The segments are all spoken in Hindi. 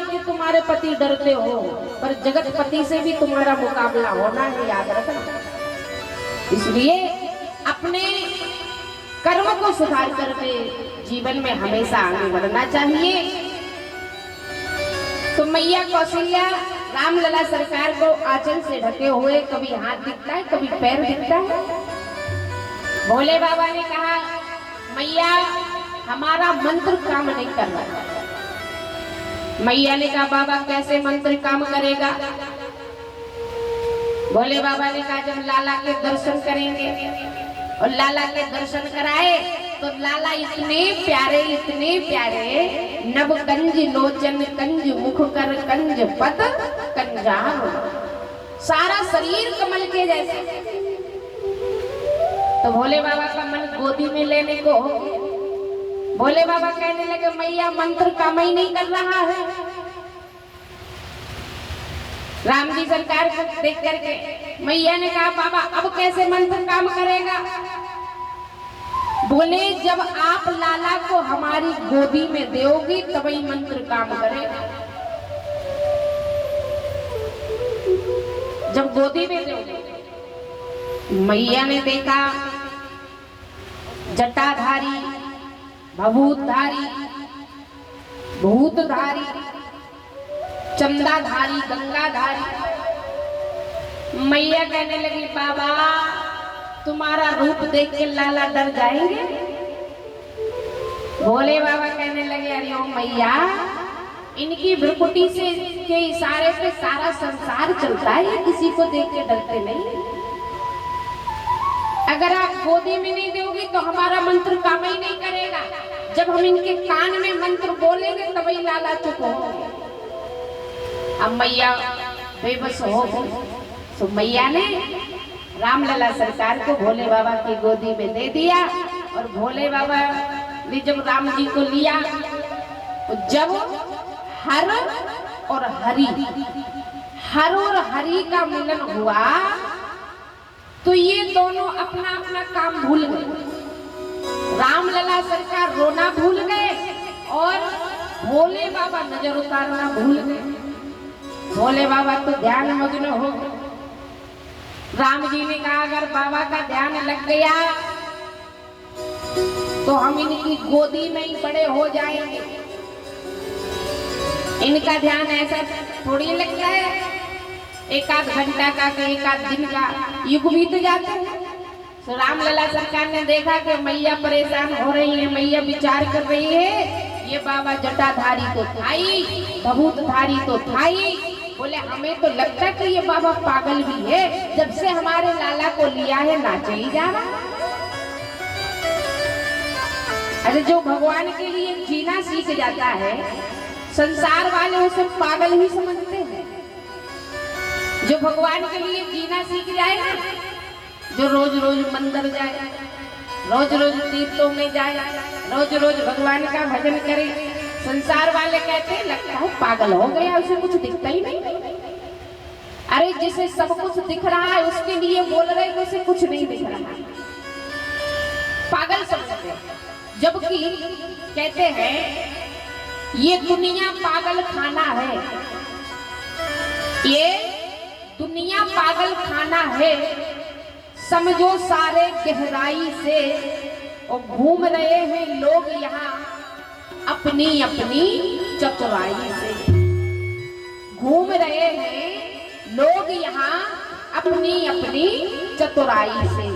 कि तुम्हारे पति डरते हो, पर जगतपति से भी तुम्हारा मुकाबला होना है, याद रखना। इसलिए अपने कर्म को सुधार करके जीवन में हमेशा आगे बढ़ना चाहिए। तो मैया कौशल्या रामलला सरकार को आंचल से ढके हुए, कभी हाथ दिखता है कभी पैर दिखता है। भोले बाबा ने कहा, मैया हमारा मंत्र काम नहीं कर रहा। मैया ने कहा, बाबा कैसे मंत्र काम करेगा? भोले बाबा ने कहा, जब लाला के दर्शन करेंगे और लाला के दर्शन कराए तो लाला इतने प्यारे नव कंज लोचन कंज मुख कर कंज पद कंजाम, सारा शरीर कमल के जैसे। तो भोले बाबा का मन गोदी में लेने को, भोले बाबा कहने लगे, मैया मंत्र काम ही नहीं कर रहा है। राम जी सरकार को देख करके मैया ने कहा, बाबा अब कैसे मंत्र काम करेगा? बोले, जब आप लाला को हमारी गोदी में दोगी तभी मंत्र काम करेगा। जब गोदी में दोगे। मैया ने देखा जटाधारी, भभूतधारी, भूतधारी, चंदाधारी, गंगाधारी। मैया कहने लगी, बाबा तुम्हारा रूप देख के लाला डर जाएंगे। भोले बाबा कहने लगे, अरे ओ मैया, इनकी भ्रुकुटी से के इशारे पे सारा संसार चलता है, किसी को देख के डरते नहीं। अगर आप गोदी में नहीं दोगी तो हमारा मंत्र काम ही नहीं करेगा। जब हम इनके कान में मंत्र बोलेंगे तभी लाला चुप होंगे। अब मैया बेबस हो गई। तो मैया ने रामलला सरकार को भोले बाबा की गोदी में दे दिया। और भोले बाबा ने जब राम जी को लिया तो जब हर और हरि का मिलन हुआ तो ये दोनों अपना अपना काम भूल गए। रामलला सरकार रोना भूल गए और भोले बाबा नजर उतारना भूल गए। भोले बाबा तो ध्यान मग्न हो गए। राम जी ने कहा, अगर बाबा का ध्यान लग गया तो हम इनकी गोदी में ही बड़े हो जाएंगे। इनका ध्यान ऐसा थोड़ी लगता है, एक आध घंटा का, एक आध दिन का युग बीत जाता है। तो रामलला सरकार ने देखा कि मैया परेशान हो रही है, मैया विचार कर रही है, ये बाबा जटाधारी तो था ही, भभूतधारी तो था ही। बोले, हमें तो लगता है कि ये बाबा पागल भी है, जब से हमारे लाला को लिया है नाचे ही जा रहा। अरे जो भगवान के लिए जीना सीख जाता है, संसार वाले उसे पागल ही समझते हैं। जो भगवान के लिए जीना सीख जाए ना, जो रोज रोज मंदिर जाए, रोज रोज तीर्थों में जाए, रोज रोज भगवान का भजन करे, संसार वाले कहते हैं लगता है पागल हो गया, उसे कुछ दिखता ही नहीं। अरे जिसे सब कुछ दिख रहा है उसके लिए बोल रहे हैं, उसे कुछ नहीं दिख रहा, पागल समझते हैं। जबकि कहते हैं ये दुनिया पागल खाना है, ये दुनिया पागल खाना है, समझो सारे गहराई से। और घूम रहे हैं लोग यहाँ अपनी अपनी चतुराई से, घूम रहे हैं लोग यहाँ अपनी अपनी चतुराई से।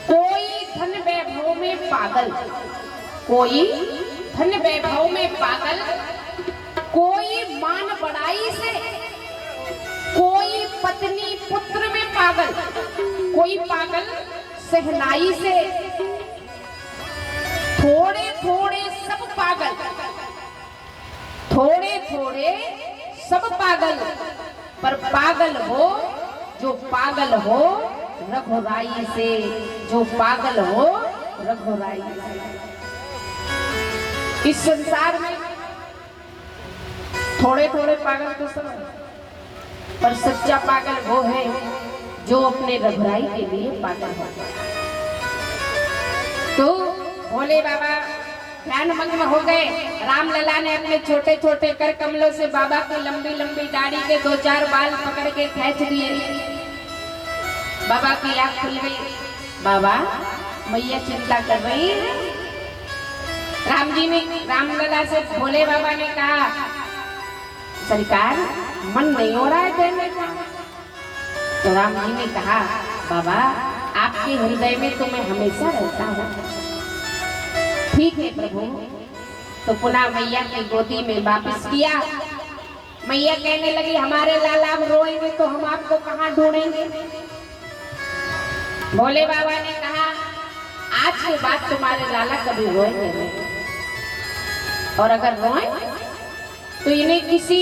कोई धन वैभव में पागल, कोई धन वैभव में पागल, कोई मान बढ़ाई से, कोई पत्नी पुत्र में पागल, कोई पागल सहनाई से। थोड़े थोड़े सब पागल, थोड़े थोड़े सब पागल, पर पागल हो जो पागल हो रघुराई से, जो पागल हो रघुराई से। इस संसार में थोड़े थोड़े पागल तो सब, पर सच्चा पागल वो है जो अपने रघुराई के लिए पागल होता है। तो भोले बाबा ध्यान मग्न हो गए। राम लला ने अपने छोटे छोटे कर कमलों से बाबा की लंबी लंबी दाढ़ी के 2-4 बाल पकड़ के खींच दिए। बाबा की आंख खुल गई। बाबा, मैया चिंता कर रही है। राम जी ने राम लला से भोले बाबा ने कहा, सरकार मन नहीं हो रहा है कहने का। तो राम जी ने कहा, बाबा आपके हृदय में तो मैं हमेशा रहता हूँ। ठीक है प्रभु। तो पुनः मैया की गोदी में वापस किया। मैया कहने लगी, हमारे लाला अब रोएंगे तो हम आपको कहाँ ढूंढेंगे। भोले बाबा ने कहा, आज के बाद तुम्हारे लाला कभी रोएंगे नहीं, और अगर रोए तो इन्हें किसी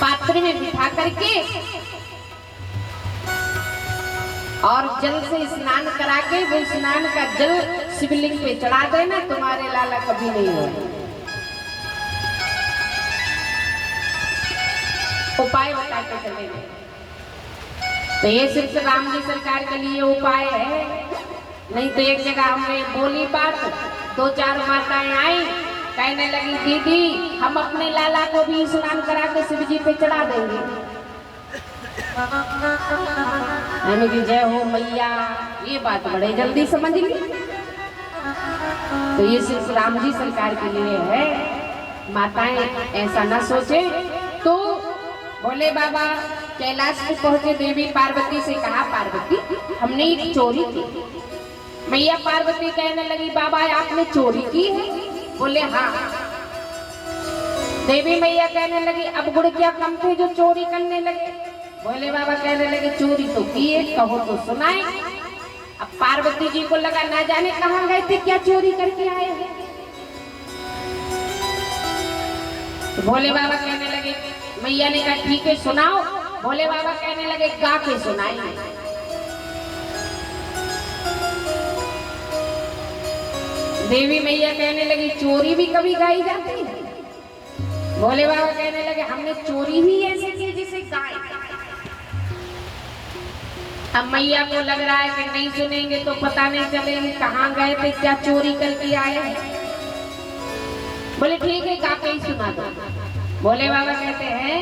पात्र में बिठा करके और जल से स्नान करा के वो स्नान का जल शिवलिंग पे चढ़ा देना, तुम्हारे लाला कभी नहीं रोए। उपाय बता के चले गए। तो ये सिर्फ राम जी सरकार के लिए उपाय है, नहीं तो एक जगह हमने बोली बात, 2-4 माताएं आई, कहने लगी, दीदी हम अपने लाला को भी स्नान करा के शिव जी पे चढ़ा देंगे। हमें की जय हो मैया, ये बात बड़े जल्दी समझ ली। तो ये सिर्फ राम जी सरकार के लिए है, माताएं ऐसा ना सोचे। तो भोले बाबा कैलाश में पहुंचे। देवी पार्वती से कहा, पार्वती हमने एक चोरी की। मैया पार्वती कहने लगी, बाबा आपने चोरी की है? बोले हाँ। देवी मैया कहने लगी, अब गुड़ क्या कम थे जो चोरी करने लगे? भोले बाबा कहने लगे, चोरी तो की है, कहो तो सुनाए। अब पार्वती जी को लगा, ना जाने कहाँ गए थे, क्या चोरी करके आए हैं। तो भोले बाबा कहने लगे, मैया ने कहा ठीक है सुनाओ। भोले बाबा कहने लगे, गा के सुनाइए। देवी मैया कहने लगी, चोरी भी कभी गाई जाती है? भोले बाबा कहने लगे, हमने चोरी ही ऐसे की जिसे गाए। अब मैया को लग रहा है कि नहीं सुनेंगे तो पता नहीं चलेंगे कहाँ गए थे, क्या चोरी करके आए हैं। बोले ठीक है, गा के ही सुना दो। भोले बाबा कहते हैं,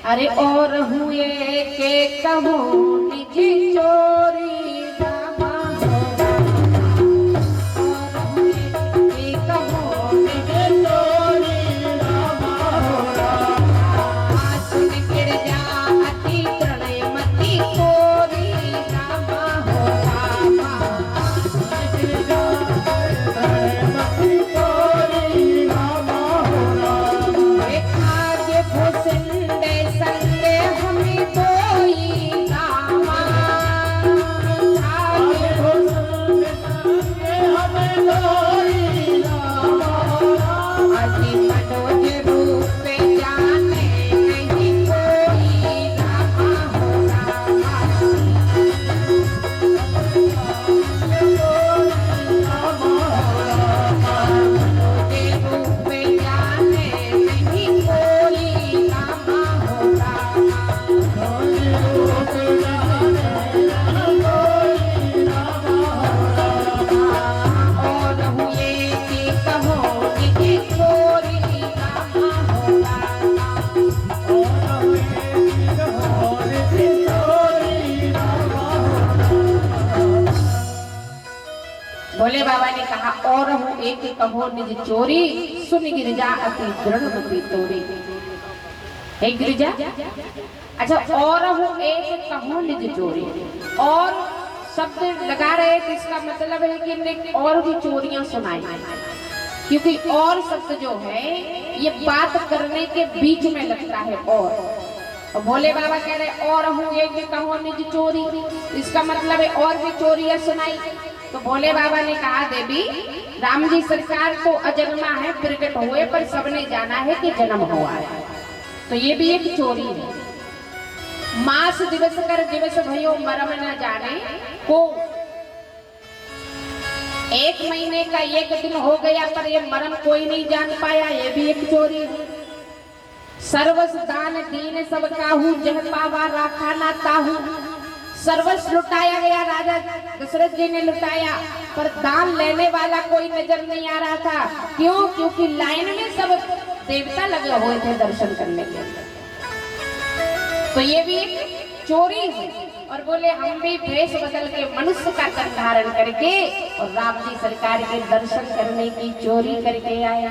अरे और हुए के कहूँ निजी चोरी भोले बाबा ने कहा, और हूँ एक कहो निज चोरी, सुन गिरिजा अति दृढ़मति तोरी। हे गिरिजा, अच्छा और हूँ एक कहो निज चोरी, और शब्द लगा रहे थे, इसका मतलब है कि इन्हें और भी चोरियां सुनाई, क्योंकि और शब्द जो है ये बात करने के बीच में लगता है। और भोले बाबा कह रहे और हूँ एक कहो निज चोरी, इसका मतलब है और भी चोरियां सुनाई। तो भोले बाबा ने कहा, देवी राम जी सरकार तो अजन्मा है, प्रकट हुए पर सबने जाना है कि जन्म हुआ है, तो ये भी एक चोरी है। मास दिवस कर दिवस भयो मरम न जाने को, 1 महीने का 1 दिन हो गया पर ये मरम कोई नहीं जान पाया, ये भी एक चोरी है। सर्वस दान दीन सब काहू, जह पावा राखा ना ताहू, सर्वस्व लुटाया गया, राजा दशरथ जी ने लुटाया, पर दान लेने वाला कोई नजर नहीं आ रहा था। क्यों? क्योंकि लाइन में सब देवता लगे हुए थे दर्शन करने के लिए। तो ये भी एक चोरी है। और बोले हम भी भेष बदल के मनुष्य का तन धारण करके और राम जी सरकार के दर्शन करने की चोरी करके आया।